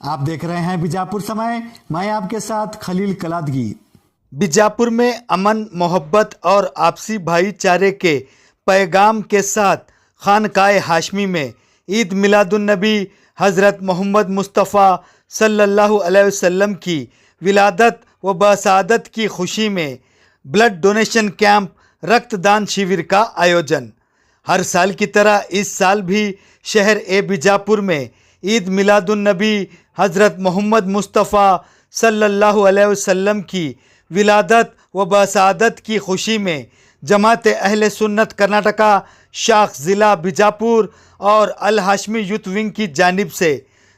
आप देख रहे हैं बीजापुर समय। मैं आपके साथ खलील कलादगी। बीजापुर में अमन, मोहब्बत और आपसी भाईचारे के पैगाम के साथ खानकाए हाशमी में ईद मिलादुन्नबी हज़रत मोहम्मद मुस्तफ़ा सल्लल्लाहु अलैहि वसल्लम की विलादत व बसादत की खुशी में ब्लड डोनेशन कैंप रक्तदान शिविर का आयोजन। हर साल की तरह इस साल भी शहर ए बीजापुर में ईद मिलादुन्नबी हज़रत मोहम्मद मुस्तफ़ा सल्लल्लाहु अलैहि वसल्लम की विलादत व बसादत की खुशी में जमात अहले सुन्नत कर्नाटका शाख ज़िला बीजापुर और अल हाशमी यूथ विंग की जानिब से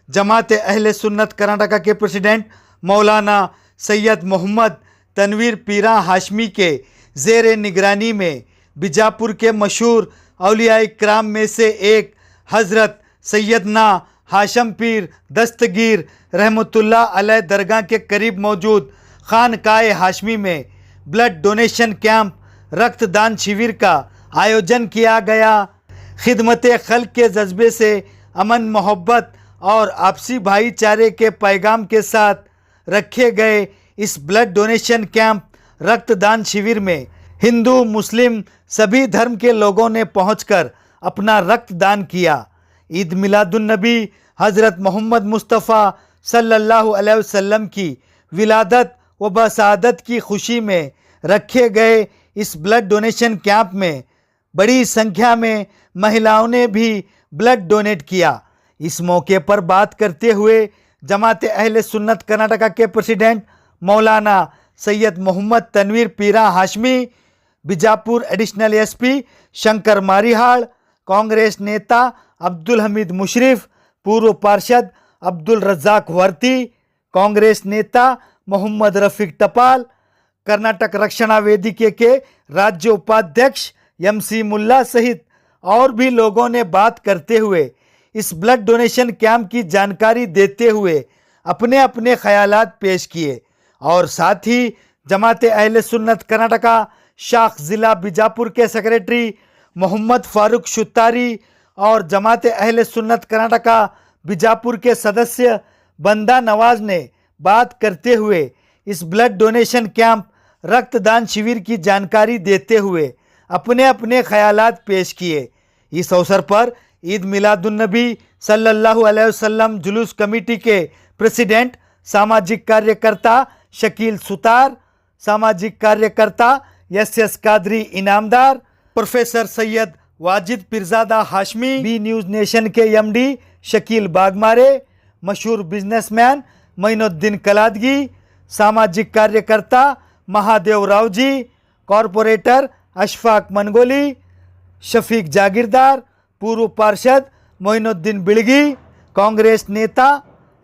जमात अहले सुन्नत कर्नाटका के प्रेसिडेंट मौलाना सैयद मोहम्मद तनवीर पीरा हाशमी के ज़ेर निगरानी में बीजापुर के मशहूर औलिया इकराम में से एक हज़रत सैयदना हाशम पीर दस्तगीर रहमतुल्लाह अलैह दरगाह के करीब मौजूद खानकाए हाशमी में ब्लड डोनेशन कैंप रक्तदान शिविर का आयोजन किया गया। खिदमत खल्क के जज्बे से अमन, मोहब्बत और आपसी भाईचारे के पैगाम के साथ रखे गए इस ब्लड डोनेशन कैंप रक्तदान शिविर में हिंदू मुस्लिम सभी धर्म के लोगों ने पहुंचकर अपना रक्तदान किया। ईद मिलादुन्नबी हज़रत मोहम्मद मुस्तफ़ा सल्लल्लाहु अलैहि वसल्लम की विलादत व बसादत की खुशी में रखे गए इस ब्लड डोनेशन कैंप में बड़ी संख्या में महिलाओं ने भी ब्लड डोनेट किया। इस मौके पर बात करते हुए जमात अहले सुन्नत कर्नाटका के प्रेसिडेंट मौलाना सैयद मोहम्मद तनवीर पीरा हाशमी, बीजापुर एडिशनल एसपी शंकर मारिहाल, कांग्रेस नेता अब्दुल हमीद मुशरिफ, पूर्व पार्षद अब्दुल रज़ाक वर्ती, कांग्रेस नेता मोहम्मद रफ़ीक टपाल, कर्नाटक रक्षणा वेदिके के राज्य उपाध्यक्ष MC मुल्ला सहित और भी लोगों ने बात करते हुए इस ब्लड डोनेशन कैंप की जानकारी देते हुए अपने अपने ख्यालात पेश किए और साथ ही जमात अहले सुन्नत कर्नाटका शाख ज़िला बीजापुर के सेक्रेटरी मोहम्मद फारूक शुत्तारी और जमात अहले सुन्नत कर्नाटका बीजापुर के सदस्य बंदा नवाज ने बात करते हुए इस ब्लड डोनेशन कैंप रक्तदान शिविर की जानकारी देते हुए अपने अपने ख्यालात पेश किए। इस अवसर पर ईद मिलादुन्नबी सल्लल्लाहु अलैहि वसल्लम जुलूस कमेटी के प्रेसिडेंट सामाजिक कार्यकर्ता शकील सुतार, सामाजिक कार्यकर्ता SS Qadri Inamdar, professor Syed Wajid Pirzada Hashmi, B news nation के MD शकील बागमारे, मशहूर बिजनेसमैन मोइनुद्दीन कलादगी, सामाजिक कार्यकर्ता महादेव राव जी, कॉरपोरेटर अशफाक मनगोली, शफीक जागीरदार, पूर्व पार्षद मोइनुद्दीन बिड़गी, कांग्रेस नेता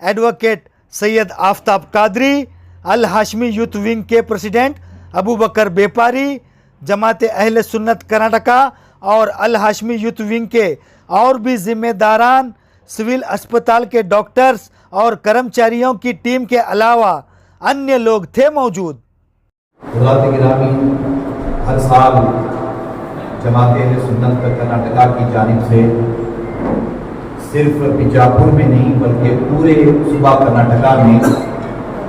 advocate Syed Aftab Qadri, Al Hashmi youth wing के प्रेसिडेंट अबू बकर बेपारी, जमात अहले सुन्नत कर्नाटका और अल हाशमी यूथ विंग के और भी जिम्मेदारान, सिविल अस्पताल के डॉक्टर्स और कर्मचारियों की टीम के अलावा अन्य लोग थे मौजूद। हर साल जमात अहले सुन्नत कर्नाटका की जानिब से सिर्फ बीजापुर में नहीं बल्कि पूरे सूबा कर्नाटका में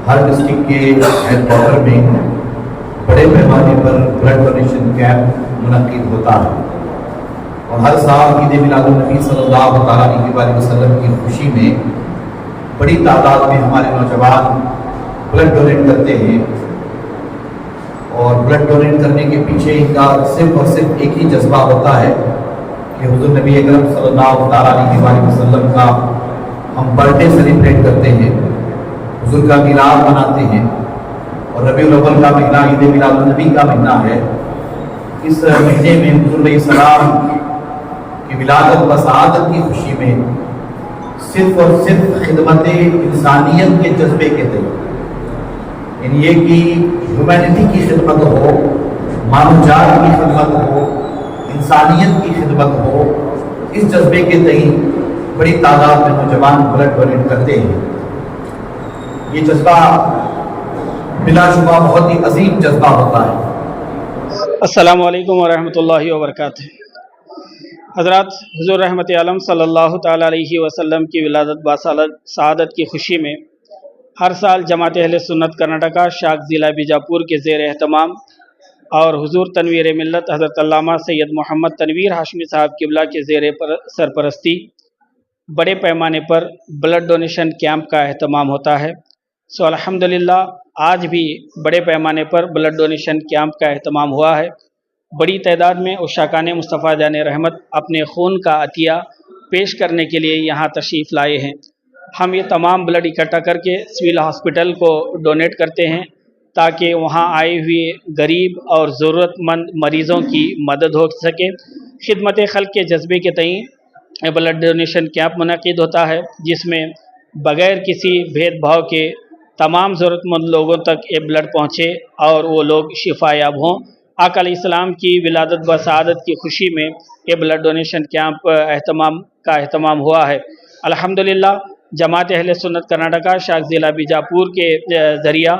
हर डिस्ट्रिक्ट के हेडक्वार्टर में बड़े पैमाने पर ब्लड डोनेशन कैंप मुनक्किद होता है और हर साल ईद मिलादुन्नबी सल्लल्लाहु अलैहि वसल्लम की खुशी में बड़ी तादाद में हमारे नौजवान ब्लड डोनेट करते हैं और ब्लड डोनेट करने के पीछे इनका सिर्फ और सिर्फ एक ही जज्बा होता है कि हुज़ूर नबी अकरम सल्लल्लाहु अलैहि वसल्लम का हम बर्थडे सेलिब्रेट करते हैं, हुज़ूर का मिलाद मनाते हैं और रबीउल अव्वल का महीना ईद मिलादुन्नबी का महीना है। इस महीने में हुज़ूर अलैहिस्सलाम की विलादत व सआदत की खुशी में सिर्फ और सिर्फ खिदमत इंसानियत के जज्बे के तहत यानी ये कि ह्यूमैनिटी की खिदमत हो, मानवजात की खिदमत हो, इंसानियत की खिदमत हो, इस जज्बे के तहत बड़ी तादाद में नौजवान ब्लड डोनेट करते हैं। ये जज्बा बिलाशुबा बहुत ही अजीम जज्बा होता है। अस्सलामु अलैकुम वरहमतुल्लाहि वबरकातुहू। हज़रात हुज़ूर रहमत आलम सल्लल्लाहु ताला अलैहि वसल्लम की विलादत बासालत सआदत की खुशी में हर साल जमात अहले सुन्नत कर्नाटका शाख ज़िला बीजापुर के ज़ेर एहतमाम और हुज़ूर तनवीर मिल्लत हज़रत अल्लामा सैयद मोहम्मद तनवीर हाशमी साहब किबला के ज़ेर सरपरस्ती बड़े पैमाने पर ब्लड डोनेशन कैंप का एहतमाम होता है। सो अल्हम्दुलिल्लाह आज भी बड़े पैमाने पर ब्लड डोनेशन कैंप का एहतमाम हुआ है। बड़ी तादाद में उशाकान मुस्तफ़ा जान रहमत अपने खून का अतिया पेश करने के लिए यहाँ तशरीफ़ लाए हैं। हम ये तमाम ब्लड इकट्ठा करके सिविल हॉस्पिटल को डोनेट करते हैं ताकि वहाँ आए हुए गरीब और ज़रूरतमंद मरीज़ों की मदद हो सके। खिदमत खल्क़ के जज्बे के तईं ब्लड डोनेशन कैंप मुनक़िद होता है जिसमें बग़ैर किसी भेदभाव के तमाम ज़रूरतमंद लोगों तक ये ब्लड पहुँचे और वो लोग शिफायाब हों। आका अलैहिस्सलाम की विलादत व सआदत की खुशी में ये ब्लड डोनेशन कैंप एहतमाम हुआ है। अल्हम्दुलिल्लाह जमात अहले सुन्नत कर्नाटका शाख ज़िला बीजापुर के ज़रिया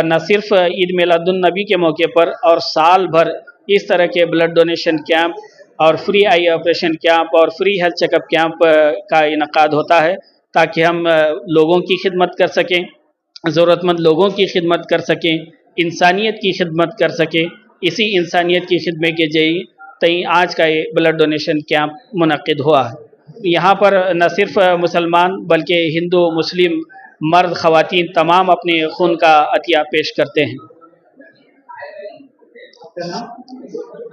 न सिर्फ ईद मिलादुन नबी के मौके पर और साल भर इस तरह के ब्लड डोनेशन कैंप और फ्री आई ऑपरेशन कैंप और फ्री हेल्थ चेकअप कैंप का इनकाद होता है ताकि हम लोगों की खिदमत कर सकें, ज़रूरतमंद लोगों की खिदमत कर सकें, इंसानियत की खिदमत कर सकें। इसी इंसानियत की खिदमत के तई आज का ये ब्लड डोनेशन कैंप मुनक़िद हुआ है। यहाँ पर न सिर्फ मुसलमान बल्कि हिंदू मुस्लिम मर्द ख़वातीन तमाम अपने खून का अतिया पेश करते हैं।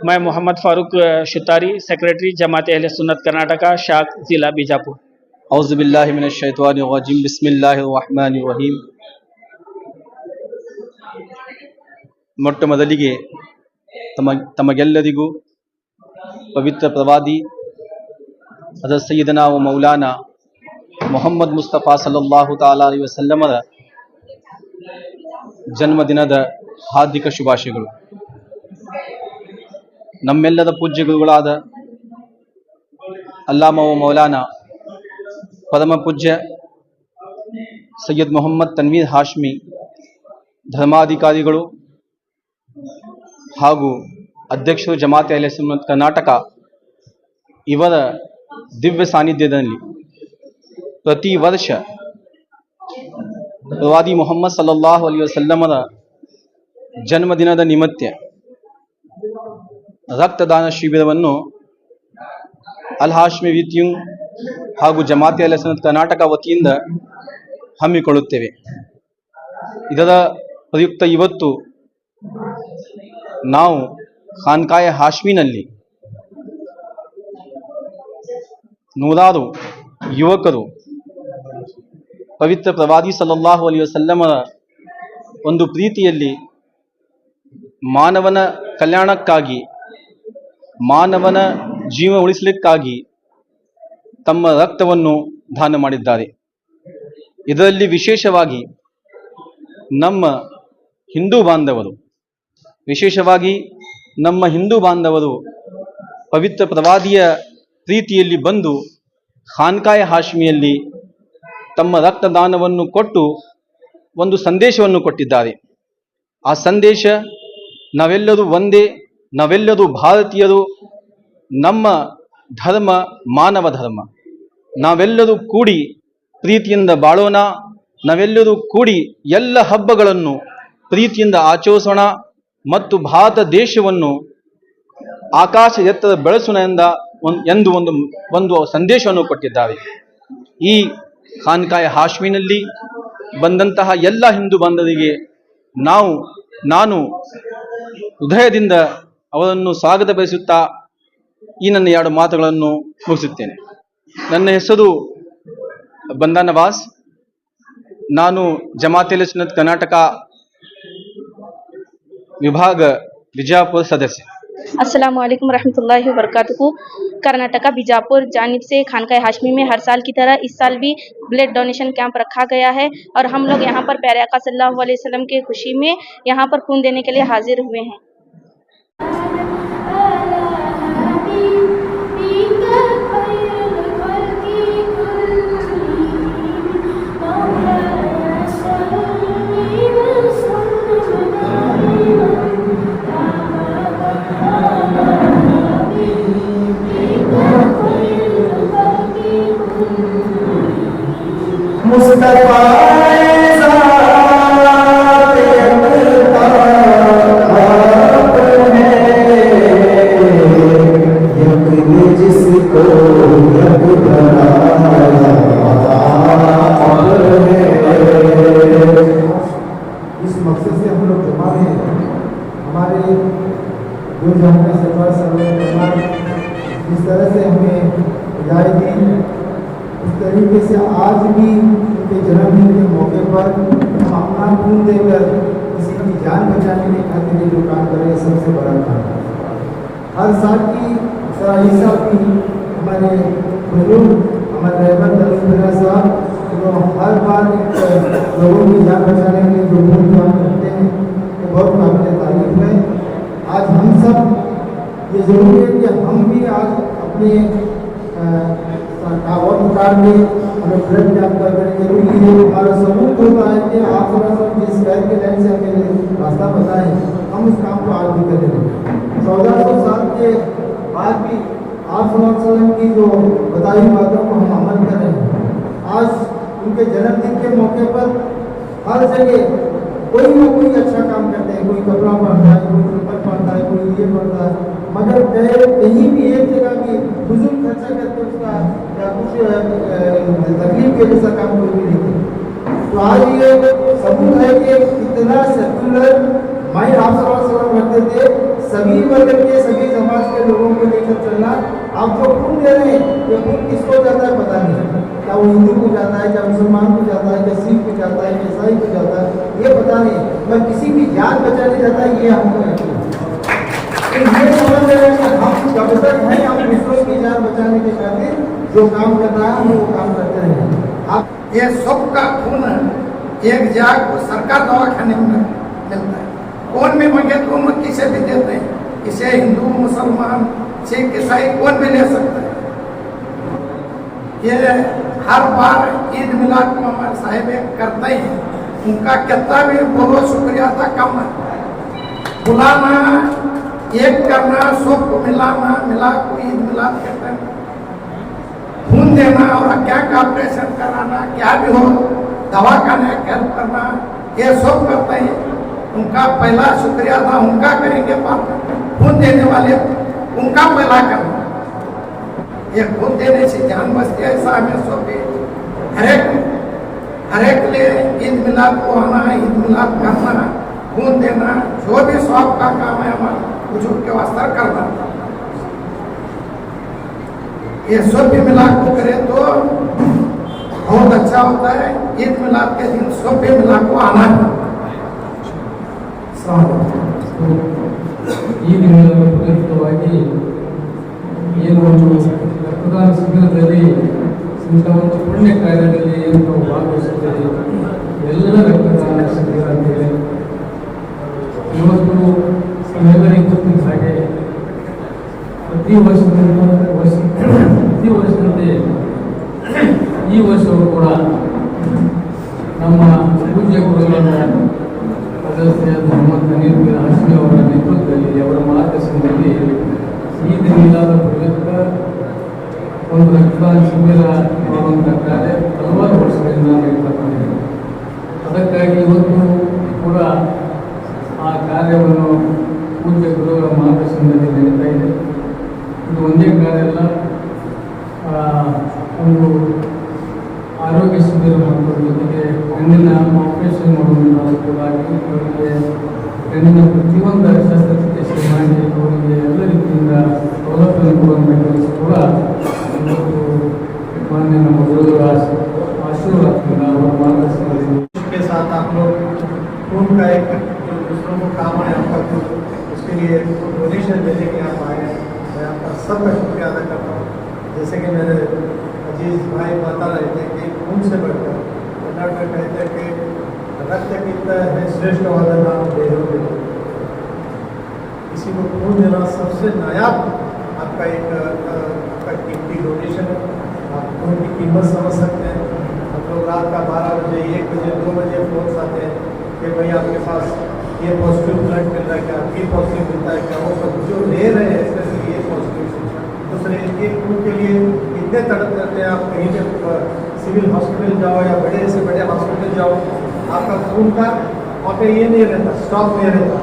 मैं मोहम्मद फ़ारूक शुतारी, सेक्रेटरी जमात अहले सुन्नत कर्नाटका शाख ज़िला बीजापुर। औज़ु बिल्लाहि मिनश शैतानिर रजीम, बिस्मिल्लाहिर रहमानिर रहीम। ಮೊಟ್ಟ ಮೊದಲಿಗೆ ತಮಗೆಲ್ಲರಿಗೂ ಪವಿತ್ರ ಪ್ರವಾದಿ ಹಜರತ್ ಸಯ್ಯಿದನಾ ವ ಮೌಲಾನಾ ಮೊಹಮ್ಮದ್ ಮುಸ್ತಫಾ ಸಲ್ಲಲ್ಲಾಹು ತಾಲಾ ಅಲೈಹಿ ವಸಲ್ಲಮರ ಜನ್ಮದಿನದ ಹಾರ್ದಿಕ ಶುಭಾಶಯಗಳು. ನಮ್ಮೆಲ್ಲರ ಪೂಜ್ಯ ಗುರುಗಳಾದ ಅಲ್ಲಾಮಾ ವ ಮೌಲಾನಾ ಪರಮ ಪೂಜ್ಯ ಸಯ್ಯದ್ ಮೊಹಮ್ಮದ್ ತನ್ವೀರ್ ಹಾಶ್ಮಿ ಧರ್ಮಾಧಿಕಾರಿಗಳು ಹಾಗೂ ಅಧ್ಯಕ್ಷರು ಜಮಾತ್ ಅಹ್ಲೆ ಸುನ್ನತ್ ಕರ್ನಾಟಕ ಇವರ ದಿವ್ಯ ಸಾನ್ನಿಧ್ಯದಲ್ಲಿ ಪ್ರತಿ ವರ್ಷ ಪ್ರವಾದಿ ಮೊಹಮ್ಮದ್ ಸಲ್ಲಲ್ಲಾಹು ಅಲೈಹಿ ವಸಲ್ಲಮರ ಜನ್ಮದಿನದ ನಿಮಿತ್ತ ರಕ್ತದಾನ ಶಿಬಿರವನ್ನು ಅಲ್ ಹಾಶ್ಮಿ ವಿತ್ಯುಂಗ್ ಹಾಗೂ ಜಮಾತ್ ಅಹ್ಲೆ ಸುನ್ನತ್ ಕರ್ನಾಟಕ ವತಿಯಿಂದ ಹಮ್ಮಿಕೊಳ್ಳುತ್ತೇವೆ. ಇದರ ಪ್ರಯುಕ್ತ ಇವತ್ತು ನಾವು ಖಾನ್ಕಾಯ ಹಾಶ್ಮಿನಲ್ಲಿ ನೂರಾರು ಯುವಕರು ಪವಿತ್ರ ಪ್ರವಾದಿ ಸಲ್ಲಲ್ಲಾಹು ಅಲೈಹಿ ವಸಲ್ಲಮರ ಒಂದು ಪ್ರೀತಿಯಲ್ಲಿ ಮಾನವನ ಕಲ್ಯಾಣಕ್ಕಾಗಿ, ಮಾನವನ ಜೀವ ಉಳಿಸಲಿಕ್ಕಾಗಿ ತಮ್ಮ ರಕ್ತವನ್ನು ದಾನ ಮಾಡಿದ್ದಾರೆ. ಇದರಲ್ಲಿ ವಿಶೇಷವಾಗಿ ನಮ್ಮ ಹಿಂದೂ ಬಾಂಧವರು ಪವಿತ್ರ ಪ್ರವಾದಿಯ ಪ್ರೀತಿಯಲ್ಲಿ ಬಂದು ಖಾನ್ಕಾಯ ಹಾಶ್ಮಿಯಲ್ಲಿ ತಮ್ಮ ರಕ್ತದಾನವನ್ನು ಕೊಟ್ಟು ಒಂದು ಸಂದೇಶವನ್ನು ಕೊಟ್ಟಿದ್ದಾರೆ. ಆ ಸಂದೇಶ ನಾವೆಲ್ಲರೂ ಒಂದೇ, ನಾವೆಲ್ಲರೂ ಭಾರತೀಯರು, ನಮ್ಮ ಧರ್ಮ ಮಾನವ ಧರ್ಮ, ನಾವೆಲ್ಲರೂ ಕೂಡಿ ಪ್ರೀತಿಯಿಂದ ಬಾಳೋಣ, ನಾವೆಲ್ಲರೂ ಕೂಡಿ ಎಲ್ಲ ಹಬ್ಬಗಳನ್ನು ಪ್ರೀತಿಯಿಂದ ಆಚರಿಸೋಣ ಮತ್ತು ಭಾರತ ದೇಶವನ್ನು ಆಕಾಶ ಎತ್ತರ ಬೆಳೆಸೋಣ ಎಂದು ಒಂದು ಸಂದೇಶವನ್ನು ಕೊಟ್ಟಿದ್ದಾರೆ. ಈ ಖಾನ್ಕಾಯ ಹಾಶ್ಮಿನಲ್ಲಿ ಬಂದಂತಹ ಎಲ್ಲ ಹಿಂದೂ ಬಾಂಧವರಿಗೆ ನಾನು ಹೃದಯದಿಂದ ಅವರನ್ನು ಸ್ವಾಗತ ಬಯಸುತ್ತಾ ಈ ನನ್ನ ಎರಡು ಮಾತುಗಳನ್ನು ಮುಗಿಸುತ್ತೇನೆ. ನನ್ನ ಹೆಸರು ಬಂದಾ ನವಾಜ್. ನಾನು ಜಮಾತ್ ಅಹ್ಲೆ ಸುನ್ನತ್ ಕರ್ನಾಟಕ विभाग बीजापुर सदस्य। अस्सलाम वालेकुम रहमतुल्लाहि व बरकातहू। कर्नाटका बीजापुर जानिब से खानकाए हाशमी में हर साल की तरह इस साल भी ब्लड डोनेशन कैंप रखा गया है और हम लोग यहाँ पर प्यारे आका सल्लल्लाहु अलैहि वसल्लम की खुशी में यहाँ पर खून देने के लिए हाजिर हुए हैं। तूने जिसको रब बनाया और है। इस मकसद से हम लोग जमा हैं। हमारे जो जहाँ सरकार सरकार जिस तरह से हमें हिदायत दी, उस तरीके से आज भी उनके जन्मदिन के मौके पर हम अपना खून देकर किसी की जान बचाने के खातिर जो काम करें, सबसे बड़ा काम है। हर साल की तरह इस साल भी हमारे बुजुर्ग हमारे रहमत साहब जो हर बार लोगों की जान बचाने के लिए जो खून काम करते हैं, वो बहुत काबिल तारीफ है। आज हम सब ये जरूरी है कि हम भी आज अपने और प्रकार के हमें ब्लड कैंप करना जरूरी है। हमारा सबूत होता है कि आप सब जिस शहर के लाइन से हमें रास्ता बताएं, हम उस काम को आज भी करेंगे। 1400 साल के बाद भी आप सल्लल्लाहु की जो बताई बातों को हम अमल कर रहे हैं। आज उनके जन्मदिन के मौके पर हर जगह कोई ना कोई अच्छा काम करते हैं, कोई कपड़ा पहनता है, कोई चप्पल पहनता है, कोई ये पहनता है, मगर कहीं भी एक जगह भी फजूल खर्चा करके उसका या कुछ तकलीफ के जैसा काम कोई भी नहीं करता। तो आज ये सबूत है कि इतना सेक्युलर माइंड आप सब रखते थे, सभी वर्ग के सभी समाज के लोगों को लेकर चलना। आप जो खून दे रहे हैं, ये खून किसको जाता है पता नहीं, क्या वो हिंदू को जाता है, क्या मुसलमान को जाता है, क्या सिख को जाता है, क्या ईसाई को जाता है, ये पता नहीं, पर किसी की जान बचाने जाता है, ये हमको यकीन है। ये समझ रहे हैं कि हम जब तक हैं, हम दूसरों की जान बचाने के खातिर जो काम कर रहा है, हम वो काम करते रहें। आप ये सबका खून एक जाग सरकार दवाखाने में मिलता है, कौन भी मांगे तो हम किसे भी देते हैं, इसे हिंदू मुसलमान सिख ईसाई कौन भी ले सकता है। ये हर बार ईद मिलाद को हमारे साहिब करते ही हैं, उनका कितना भी बहुत शुक्रिया था कम है। बुलाना, एक करना, सबको मिलाना, मिला को ईद मिलाद कहते हैं। खून देना और क्या का ऑपरेशन कराना, क्या भी हो, दवा खाने हेल्प करना, ये सब करते हैं। उनका पहला शुक्रिया था, उनका करेंगे बाद में। खून देने वाले उनका पहला करना, ये खून देने से जान बचती है। ऐसा हमें सब हर एक लिए ईद मिलाद को आना, ईद मिलाद करना, खून देना, जो भी स्वाब का काम है हमारा बुजुर्ग के वास्ते करना, ये सब भी मिलाद को करे तो बहुत अच्छा होता है। ईद मिलाद के दिन सब भी मिलाद को आना है। ಈ ದಿನದ ಪ್ರಯುಕ್ತವಾಗಿ ಏನು ಒಂದು ರಕ್ತದಾನ ಶಿಬಿರದಲ್ಲಿ ಇಂಥ ಒಂದು ಪುಣ್ಯ ಕಾರ್ಯದಲ್ಲಿ ಏನು ನಾವು ಭಾಗವಹಿಸುತ್ತೇವೆ, ಎಲ್ಲ ರಕ್ತದಾನ ಶಿಬಿರ ಅಂತೇಳಿ ಇವತ್ತು ನಾವೆಲ್ಲರಿಗೂ ಗೊತ್ತಿದ್ದ ಹಾಗೆ ಪ್ರತಿ ವರ್ಷದಂತೆ ಈ ವರ್ಷವೂ ಕೂಡ ನಮ್ಮ ಪೂಜ್ಯ ಗುರುಗಳನ್ನು ಸದಸ್ಯ ಮೊಹಮ್ಮದ್ ಹನೀಫ್ ಬಿನ್ ಹಾಶಿಮಿ ಅವರ ನೇತೃತ್ವದಲ್ಲಿ, ಅವರ ಮಾರ್ಗದರ್ಶನದಲ್ಲಿ ಈದ್ ಮಿಲಾದ್ ಪ್ರಯುಕ್ತ ಒಂದು ರಕ್ತದಾನ ಶಿಬಿರ ಮಾಡುವಂಥ ಕಾರ್ಯ ಹಲವಾರು ವರ್ಷಗಳಿಂದ ನಡೀತಕ್ಕಂಥದ್ದು. ಅದಕ್ಕಾಗಿ ಇವತ್ತು ಕೂಡ ಆ ಕಾರ್ಯವನ್ನು ಪೂಜ್ಯ ಗುರುಗಳ ಮಾರ್ಗದರ್ಶನದಲ್ಲಿ ನಡೀತಾ ಇದೆ. ಇದು ಒಂದೇ ಕಾರ್ಯ ಅಲ್ಲ, ಒಂದು ಆರೋಗ್ಯ ಶಿಬಿರ ಮಾಡುವುದರ ಜೊತೆಗೆ ಕಣ್ಣಿನ ಆಪರೇಷನ್ ಮಾಡುವುದಾಗಿ ಅವರಿಗೆ ಕಣ್ಣಿನ ಪ್ರತಿಯೊಂದು ಶಸ್ತ್ರಚಿಕಿತ್ಸೆ ಮಾಡಿ ಅವರಿಗೆ ಎಲ್ಲ ರೀತಿಯಿಂದ ಸೌಲಭ್ಯ ಕೊಡುವಂಥ ಕೆಲಸ ಕೂಡ ಇವತ್ತು ಮಾನ್ಯ ನಮ್ಮ ಗುರುಗಳ ಆಶೀರ್ವಾದದಿಂದ ಅವರ ಮಾರ್ಗದರ್ಶನದಲ್ಲಿ के साथ आप लोग खून का एक जो दूसरों को काम आए आपका खून, उसके लिए डोनेशन देने के आप आए हैं। मैं आपका सबका शुक्रिया अदा करता हूँ। जैसे कि मेरे अजीज भाई बता रहे थे कि खून से बढ़कर कर्नाटक कहते हैं कि रक्त कितना है श्रेष्ठ वाला नाम दे दो। किसी को खून देना सबसे नायाब आपका एक आपका कीमती डोनेशन है। आप खून की कीमत समझ सकते हैं। हम लोग रात का 12 बजे 1 बजे 2 बजे फोन आते हैं कि भाई आपके पास ये पॉजिटिव ब्लड मिल रहा है क्या, बी पॉजिटिव मिलता है क्या, वो सब जो ले रहे हैं स्पेशली ये पॉजिटिव दूसरे इनके खून के लिए इतने तड़प करते हैं। आप कहीं पे सिविल हॉस्पिटल जाओ या बड़े से बड़े हॉस्पिटल जाओ, आपका खून का वहाँ पे ये नहीं रहता, स्टॉक नहीं रहता,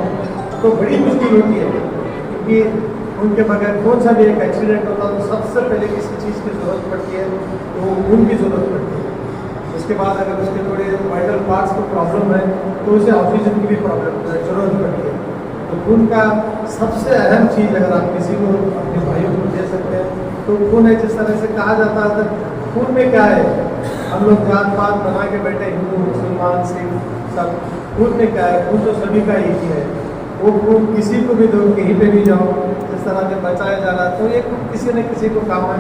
तो बड़ी मुश्किल होती है। क्योंकि खून के बगैर कौन सा भी एक एक्सीडेंट होता है तो सबसे पहले किसी चीज़ की ज़रूरत पड़ती है तो खून की ज़रूरत पड़ती है। उसके बाद अगर उसके थोड़े वाइटल पार्ट्स को प्रॉब्लम है तो उसे ऑक्सीजन की भी ज़रूरत पड़ती है। तो खून का सबसे अहम चीज़ अगर आप किसी को अपने भाइयों को दे सकते हैं तो खून है। जिस तरह से कहा जाता है खून में क्या है, हम लोग जात पात बना के बैठे हिंदू मुसलमान सिख सब, खून में क्या है, खून तो सभी का एक ही है। वो खून किसी को भी दो, कहीं पे भी जाओ, जिस तरह से बचाया जा रहा तो ये खून किसी न किसी को काम है।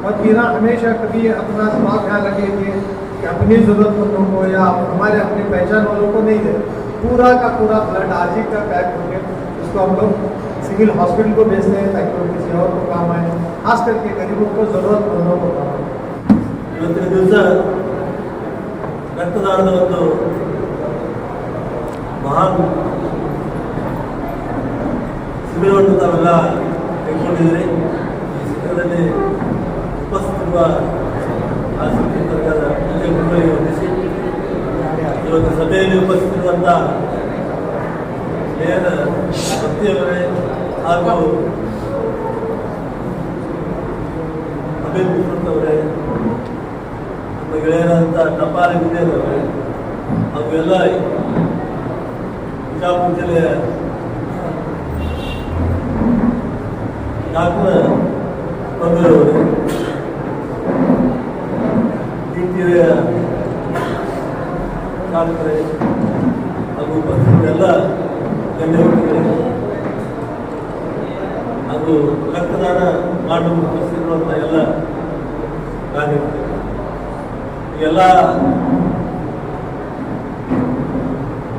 और पीना हमेशा कभी अपना स्वास्थ्य ध्यान रखेंगे कि अपनी ज़रूरतमंदों को या हमारे अपनी पहचान वालों को नहीं दे, पूरा का पूरा ब्लड आज ही का पैक होकर उसको हम लोग सिविल हॉस्पिटल को भेजते हैं ताकि वो किसी और को काम आए, खास करके गरीबों को ज़रूरतमंदों को काम आए। ಇವತ್ತಿನ ದಿವಸ ರಕ್ತದಾನದ ಒಂದು ಮಹಾನ್ ಶಿಬಿರವನ್ನು ತಾವೆಲ್ಲ ಕೈಗೊಂಡಿದ್ದೀರಿ. ಈ ಶಿಬಿರದಲ್ಲಿ ಉಪಸ್ಥಿತಿರುವ ಆಸಕ್ತಿ ಸರ್ಕಾರ ಮುಖ್ಯಮಂತ್ರಿಗಳಿಗೆ ವಂದಿಸಿ ಇವತ್ತು ಸಭೆಯಲ್ಲಿ ಉಪಸ್ಥಿತಿರುವಂಥ ಮೇಯರ್ ಭಕ್ತಿಯವರೇ ಹಾಗೂ ಅಭಿಲ್ ಅವರೇ, ನಮ್ಮ ಗೆಳೆಯರಾದಂಥ ಟಪಾಲಿ ವಿಜಯದವರೇ ಹಾಗೂ ಎಲ್ಲ ಬಿಜಾಪುರ ಜಿಲ್ಲೆಯ ಡಾಕ್ಟರ್ ಬಂಧುರವರೇ, ಡಿಟಿವಿಯ ಚಾಲಕರೇ ಹಾಗೂ ಉಪಸ್ಥಿತ ಎಲ್ಲ ಗಣ್ಯವ್ಯಕ್ತಿಗಳಿಗೆ ಹಾಗೂ ರಕ್ತದಾನ ಮಾಡಲು ಉಪಸ್ಥಿತಿರುವಂಥ ಎಲ್ಲ ಕಾರ್ಯಕರ್ತರು, ಎಲ್ಲ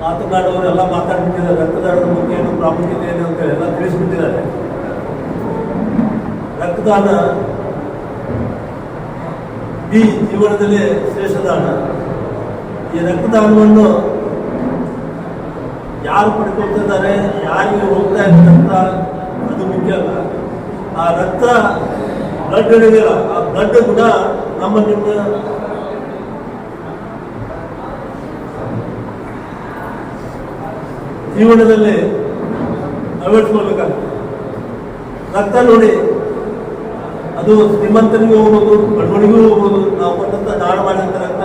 ಮಾತನಾಡುವವರೆಲ್ಲ ಮಾತಾಡ್ಬಿಟ್ಟಿದ್ದಾರೆ. ರಕ್ತದಾನದ ಬಗ್ಗೆ ಏನು ಪ್ರಾಮುಖ್ಯತೆ ಏನು ಅಂತ ಎಲ್ಲ ತಿಳಿಸ್ಬಿಟ್ಟಿದ್ದಾರೆ. ರಕ್ತದಾನ ಈ ಜೀವನದಲ್ಲಿ ಶ್ರೇಷ್ಠ ದಾನ. ಈ ರಕ್ತದಾನವನ್ನು ಯಾರು ಪಡ್ಕೊಳ್ತಿದ್ದಾರೆ, ಯಾರಿಗೆ ಹೋಗ್ತಾ ಇದೆ ರಕ್ತ, ಅದು ಮುಖ್ಯ ಅಲ್ಲ. ಆ ರಕ್ತ ಬ್ಲಡ್ ಹಿಡಿದಿಲ್ಲ, ಆ ಬ್ಲಡ್ ಗುಣ ನಮ್ಮ ನಿಮ್ಮ ಜೀವನದಲ್ಲಿ ಅಳವಡಿಸ್ಕೊಳ್ಬೇಕಾಗ್ತದೆ. ರಕ್ತ ನೋಡಿ, ಅದು ಶ್ರೀಮಂತನಿಗೂ ಹೋಗ್ಬೋದು, ಬಡವನಿಗೂ ಹೋಗ್ಬೋದು. ನಾವು ಕೊಟ್ಟಂತ ದಾನ ಮಾಡಿದಂಥ ರಕ್ತ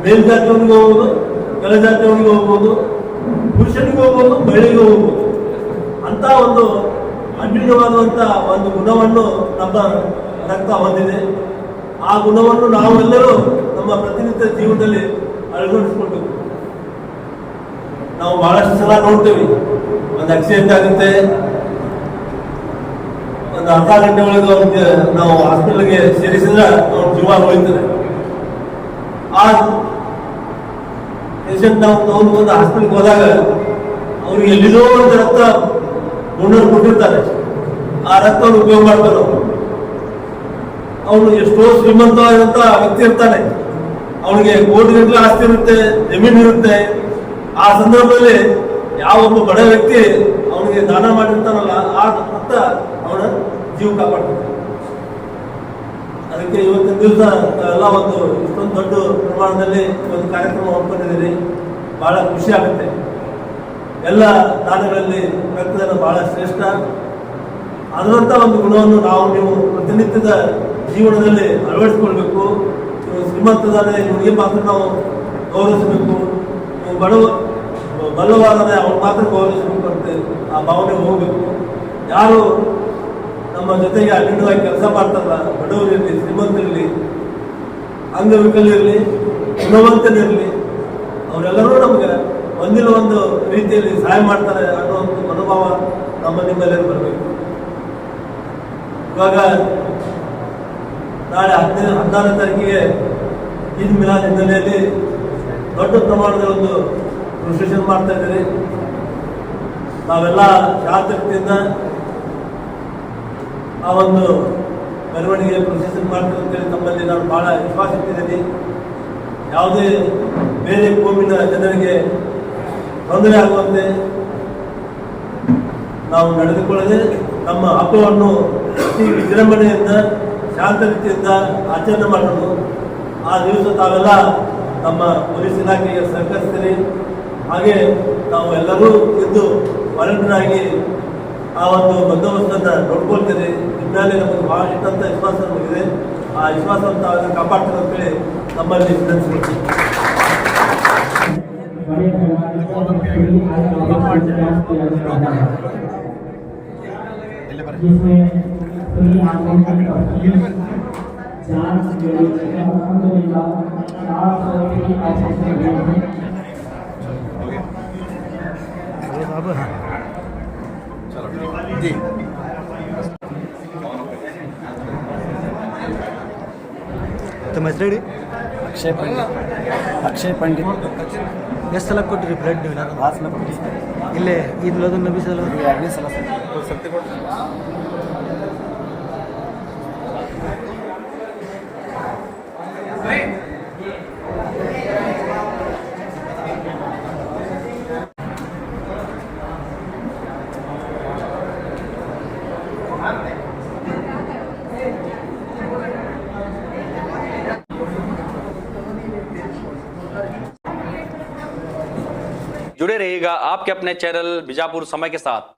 ಮೇಲ್ಜಾತಿಯವನಿಗೂ ಹೋಗ್ಬೋದು, ಕೆಳಜಾತಿಯವನಿಗೂ ಹೋಗ್ಬೋದು, ಪುರುಷನಿಗೂ ಹೋಗ್ಬೋದು, ಮಹಿಳೆಗೂ ಹೋಗ್ಬೋದು. ಅಂತ ಒಂದು ಅಭಿನ್ನವಾದಂಥ ಒಂದು ಗುಣವನ್ನು ನಮ್ಮ ರಕ್ತ ಹೊಂದಿದೆ. ಆ ಗುಣವನ್ನು ನಾವೆಲ್ಲರೂ ನಮ್ಮ ಪ್ರತಿನಿತ್ಯ ಜೀವನದಲ್ಲಿ ಅಳವಡಿಸ್ಕೊಳ್ಬೇಕು. ನಾವು ಬಹಳಷ್ಟು ಸಲ ನೋಡ್ತೇವೆ, ಒಂದು ಆಕ್ಸಿಡೆಂಟ್ ಆಗುತ್ತೆ, ಒಂದು ಅರ್ಧ ಗಂಟೆ ಒಳಗೆ ಅವ್ರಿಗೆ ನಾವು ಹಾಸ್ಪಿಟಲ್ಗೆ ಸೇರಿಸಿದ್ರೆ ಅವ್ರ ಜೀವ ಹೋಗ್ತದೆ. ಆ ಪೇಷಂಟ್ ನಾವು ಒಂದು ಹಾಸ್ಪಿಟಲ್ಗೆ ಹೋದಾಗ ಅವ್ರಿಗೆ ಎಲ್ಲಿದೋ ಒಂದು ರಕ್ತ ಡೋನರ್ ಕೊಟ್ಟಿರ್ತಾರೆ. ಆ ರಕ್ತವನ್ನು ಉಪಯೋಗ ಮಾಡ್ತಾರೆ. ಅವನು ಎಷ್ಟೋ ಶ್ರೀಮಂತವಾದಂಥ ವ್ಯಕ್ತಿ ಇರ್ತಾನೆ, ಅವನಿಗೆ ಕೋಟಿಗಟ್ಟಲೆ ಆಸ್ತಿ ಇರುತ್ತೆ, ಜಮೀನು ಇರುತ್ತೆ. ಆ ಸಂದರ್ಭದಲ್ಲಿ ಯಾವೊಬ್ಬ ಬಡ ವ್ಯಕ್ತಿ ಅವನಿಗೆ ದಾನ ಮಾಡಿರ್ತಾನಲ್ಲ, ಆ ರಕ್ತ ಅವನ ಜೀವ ಕಾಪಾಡ್ತಾರೆ. ಅದಕ್ಕೆ ಇವತ್ತಿನ ದಿವಸ ಎಲ್ಲ ಒಂದು ಇಷ್ಟೊಂದು ದೊಡ್ಡ ಪ್ರಮಾಣದಲ್ಲಿ ಒಂದು ಕಾರ್ಯಕ್ರಮ ಹಮ್ಮಿಕೊಂಡಿದ್ದೀರಿ. ಬಹಳ ಖುಷಿ ಆಗುತ್ತೆ. ಎಲ್ಲ ದಾನಗಳಲ್ಲಿ ರಕ್ತದಾನ ಬಹಳ ಶ್ರೇಷ್ಠ. ಅದರಂಥ ಒಂದು ಗುಣವನ್ನು ನಾವು ನೀವು ಪ್ರತಿನಿತ್ಯದ ಜೀವನದಲ್ಲಿ ಅಳವಡಿಸ್ಕೊಳ್ಬೇಕು. ನೀವು ಶ್ರೀಮಂತದಾನೆ ಇವನಿಗೆ ಮಾತ್ರ ನಾವು ಗೌರವಿಸಬೇಕು, ನೀವು ಬಲ್ಲವಾದರೆ ಅವ್ರು ಮಾತ್ರ ಗೌರವಿಸಬೇಕು ಅಂತ ಆ ಭಾವನೆ ಹೋಗಬೇಕು. ಯಾರು ನಮ್ಮ ಜೊತೆಗೆ ಅನ್ಯೂನ್ಯವಾಗಿ ಕೆಲಸ ಮಾಡ್ತಾರಲ್ಲ, ಬಡವರಿರಲಿ, ಶ್ರೀಮಂತರಿರಲಿ, ಅಂಗವಿಕಲಿರಲಿ, ಗುಣವಂತನಿರಲಿ, ಅವರೆಲ್ಲರೂ ನಮಗೆ ಒಂದಿಲ್ಲ ಒಂದು ರೀತಿಯಲ್ಲಿ ಸಹಾಯ ಮಾಡ್ತಾರೆ ಅನ್ನೋ ಒಂದು ಮನೋಭಾವ ನಮ್ಮ ನಿಮ್ಮೆಲ್ಲರೂ ಬರಬೇಕು. ಇವಾಗ ನಾಳೆ 16ನೇ ತಾರೀಕಿಗೆ ಈದ್ ಮಿಲಾದ್ ಹಿನ್ನೆಲೆಯಲ್ಲಿ ದೊಡ್ಡ ಪ್ರಮಾಣದ ಒಂದು ಪ್ರೊಸೆಷನ್ ಮಾಡ್ತಾ ಇದ್ದೀರಿ. ನಾವೆಲ್ಲ ಶಾಂತತೆಯಿಂದ ಆ ಒಂದು ಮೆರವಣಿಗೆ ಪ್ರೊಸೆಷನ್ ಮಾಡ್ತೀವಿ ಅಂತೇಳಿ ತಮ್ಮಲ್ಲಿ ನಾನು ಭಾಳ ವಿಶ್ವಾಸ ಇಟ್ಟಿದ್ದೀನಿ. ಯಾವುದೇ ಬೇರೆ ಕೋಮಿನ ಜನರಿಗೆ ತೊಂದರೆ ಆಗುವಂತೆ ನಾವು ನಡೆದುಕೊಳ್ಳದೆ ನಮ್ಮ ಹಬ್ಬವನ್ನು ಅತಿ ವಿಜೃಂಭಣೆಯಿಂದ ಶಾಂತ ರೀತಿಯಿಂದ ಆಚರಣೆ ಮಾಡೋದು. ಆ ದಿವಸ ತಾವೆಲ್ಲ ನಮ್ಮ ಪೊಲೀಸ್ ಇಲಾಖೆಗೆ ಸಹಕರಿಸ್ತೀರಿ. ಹಾಗೆ ನಾವು ಎಲ್ಲರೂ ಇದ್ದು ವಾಲಂಟಿಯರ್ ಆಗಿ ಆ ಒಂದು ಬಂದೋಬಸ್ತನ್ನು ನೋಡ್ಕೊಳ್ತೇನೆ. ನಿಮ್ಮೇಲೆ ನಮಗೆ ಭಾಳ ಇಟ್ಟಂಥ ವಿಶ್ವಾಸ ನಮಗಿದೆ. ಆ ವಿಶ್ವಾಸವನ್ನು ತಾವೆಲ್ಲ ಕಾಪಾಡ್ತಾರೆ ಅಂತೇಳಿ ನಮ್ಮಲ್ಲಿ ವಿನಂತಿಸ್ಕೊಳ್ತೀವಿ. जी तो ರೆಡಿ. ಅಕ್ಷಯ್ ಪಂಡಿತ್ ಎಷ್ಟು ಸಲ ಕೊಟ್ಟಿರಿ ಬ್ಲಡ್ ನೀವು? 6 ಸಲ ಕೊಟ್ಟಿದ್ದೀವಿ. ಇಲ್ಲೇ ಈದ್ ಮಿಲಾದುನ್ ನಬಿ ಸಲ 2ನೇ ಸಲ जुड़े रहिएगा आपके अपने चैनल बीजापुर समय के साथ।